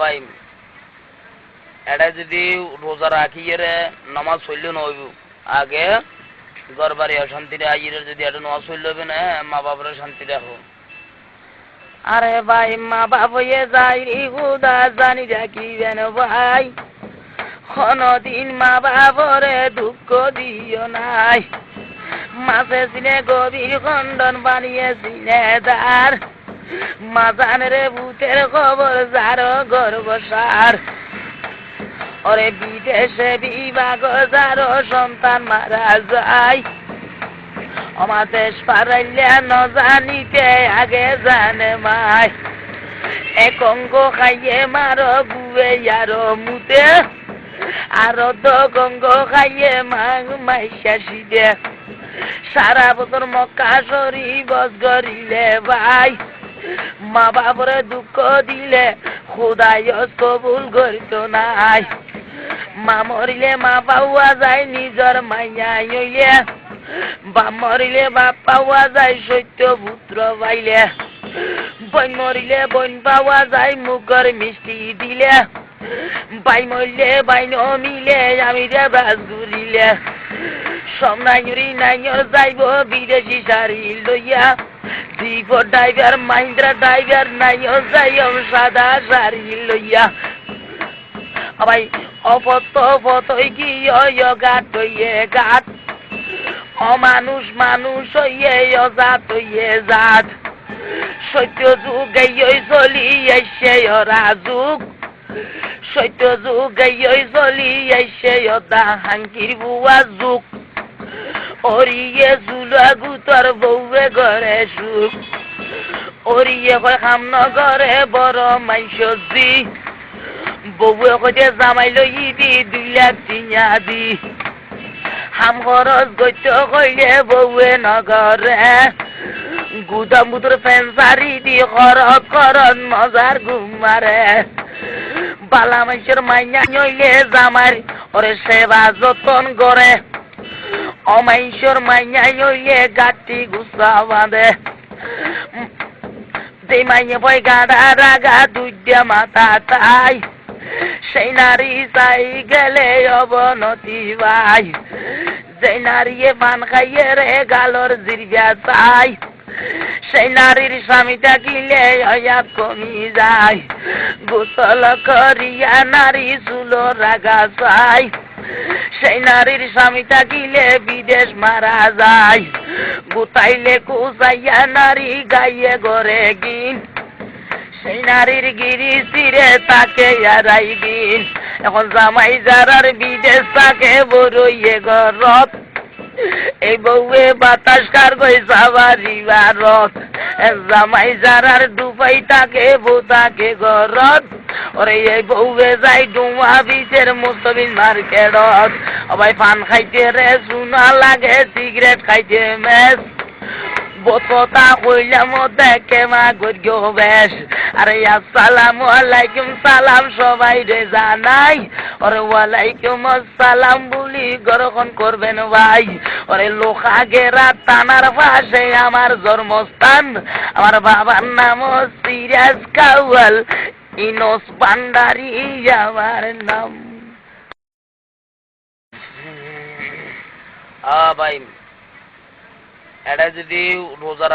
ভাই এটা যদি রোজা রাখিয়ে নামাজ চললে নইব আগে ঘর বাড়ি শান্তিতে আইয়ের যদি এটা নামাজ চললে হবে না মা বাবার শান্তি রাখো। আরে ভাই মা বাবা যাই রে খুদা জানি রাখিবেন ভাই, কোনদিন মা বাবরে দুঃখ দিও নাই। মাঝে সিনে গভীর খণ্ডন বানিয়ে সিনে দার, মাজানের ভূতের খবর যার গর্বসার। ওরে বিদেশে বিভাগ যার সন্তান মারা যায়, আমার দেশ পারাইলে ন জানিতে আগে জানে মাই। এক অঙ্গ খাইয়ে মার বুয়ে আর মুতে, আর দঙ্গ খাইয়ে মাং মাইশাসি দে। সারা বছর মক্কা শরীফ গরিলে ভাই, মা বাবরে দুঃখ দিলে খুদাই কবুল করিত নাই। মা মরিলে মা পাওয়া যায় নিজর মাইয়া হইলে, বাপ মরিলে বাপ পাওয়া যায় সত্য পুত্র পাইলে। বইন মরিলে বইন পাওয়া যায় মুখর মিষ্টি দিলে, বাই মরিলে বাইন মিলে আমি রে বাস ঘুরিলে। সব নাইরি নাইর যাইব বিদেশি শাড়ি লইয়া, দীপ ড্রাইভার মাহিন্দ্রা ড্রাইভার নাইর যাইব সাদা শাড়ি লইয়া। ভাই অপত পতই কি গাট হইয়ে গাট, অমানুষ মানুষ হইয়ে অজাত হইয়ে জাত। সত্য যুগ এই চলি এসে রাজুক, সত্য যুগ এই চলি এসে অদা হাঙ্কির বুয়া যুগ। ওরিয়ে জুলা গুতর বউয়ে ঘরে সুখ, ওরিয়ে কয় খাম নগরে বড় মাইসজি। বউয়ে কইতে জামাই লই দি 2 লাখ টিয়া দি, হাম খরচ গইত কইলে বউয়ে নগরে। গুদাম বুতুর ফেন্সারি দি খরচ করন মজার ঘুমারে। বালা মাইসের মাইয়া নইলে জামাই ওরে সেবা যতন করে, অমাইশর মাইয়া হইলে গাটি গুছা বাঁধে। যে মাইয়া বই গাড়া রাগা দুইটা মাথা তাই, সেই নারী চাই গেলে অবনতি ভাই। যে নারীয়ে পান খাইয়ে রে গালর জিরবিয়া চাই, সেই নারীর স্বামী থাকিলে হয়াত কমি যায়। গোসল করিয়া নারী চুলো রাগা চাই, সেই নারীর স্বামী থাকিলে বিদেশ মারা যায়। গুতাইলে কুচাইয়া নারী গাইয়ে গড়ে গিন, সেই নারীর গিরি চিরে তাকে আড়াই দিন। এখন জামাই যারার বিদেশ তাকে বড়ইয়ে গরত, এই বউয়ে বাতাস কার গই সাবারি বারত। জামাই যারার ডুবাই তাকে বউ তাকে গরত, ওরে এই বউয়ে যাই ডুমা বিচের মুস্তবিন মার্কেটত। ভাই পান খাইতে রে চুনা লাগে, সিগারেট খাইতে মেস। বততা কইলাম দেখে মা গো বেশ। আরে আসসালামু আলাইকুম সালাম সবাই রে জানাই, ওরে ওয়ালাইকুম আসসালাম বলি গ্রহণ করবেন ভাই। ওরে লোখা গেরা থানার পাশে আমার জন্মস্থান, আমার বাবার নাম সিরাজ কাওয়াল, ইনোস ভান্ডারি আমার নাম। ভাই এটা যদি রোজা